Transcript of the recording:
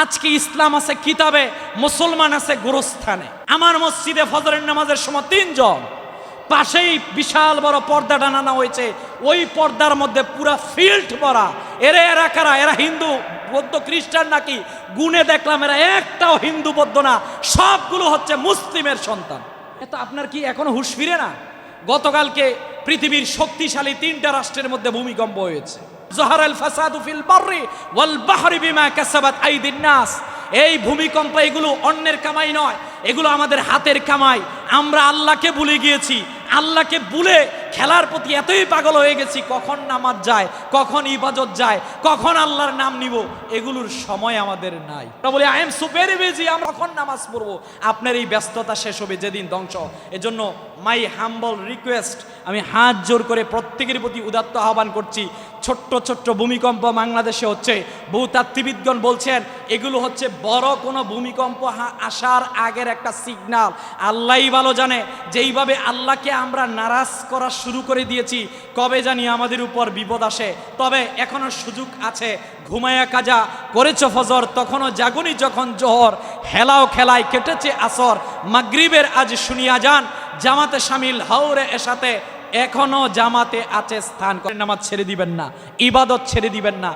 আজকে ইসলাম আছে কিতাবে, মুসলমান আছে গোরস্থানে। আমার মসজিদে ফজরের নামাজের সময় 3 জন, পাশেই বিশাল বড় পর্দা টানানো হয়েছে, ওই পর্দার মধ্যে পুরা ফিল্ড ভরা। এরা কারা? এরা হিন্দু, বৌদ্ধ, খ্রিস্টান নাকি? গুনে দেখলাম এরা একটাও হিন্দু বৌদ্ধ না, সবগুলো হচ্ছে মুসলিমের সন্তান। এত আপনার কি এখনো হুঁশ ফিরে না? গতকালকে পৃথিবীর শক্তিশালী 3টা রাষ্ট্রের মধ্যে ভূমিকম্প হয়েছে। জহারাল ফাসাদু ফিল বাররি ওয়াল বাহরি বিমা কাসাবাত আইদিন নাস। এই ভূমিকম্প এগুলো অন্যের কামাই নয়, এগুলো আমাদের হাতের কামাই। আমরা আল্লাহকে ভুলে গিয়েছি, আল্লাহকে ভুলে খেলার প্রতি এতই পাগল হয়ে গেছি, কখন নামাজ যায়, কখন ইবাদত যায়, কখন আল্লাহর নাম নিব, এগুলোর সময় আমাদের নাই। আমরা বলি আই এম সুপার বিজি, আমরা কখন নামাজ পড়বো? আপনার এই ব্যস্ততা শেষ হবে যেদিন ধ্বংস। এজন্য মাই হাম্বল রিকোয়েস্ট, আমি হাত জোর করে প্রত্যেকের প্রতি উদাত্ত আহ্বান করছি। ছোট্ট ছোট্ট ভূমিকম্প বাংলাদেশে হচ্ছে, ভূতাত্ত্বিকগণ বলছেন এগুলো হচ্ছে বড় কোনো ভূমিকম্প আসার আগের একটা সিগন্যাল। আল্লাহই ভালো জানে যেইভাবে আল্লাহকে আমরা নারাজ করা শুরু করে দিয়েছি, কবে জানি আমাদের উপর বিপদ আসে। তবে এখনো সুযোগ আছে। ঘুমায়া কাজা করেছ ফজর, তখনও জাগুনি যখন জোহর, হেলাও খেলায় কেটেছে আসর, মাগরিবের আজ শুনিয়া যান, জামাতে শামিল হাওরে এসাতে, এখনো জামাতে আছে স্থান। নামাজ ছেড়ে দিবেন না, ইবাদত ছেড়ে দিবেন না।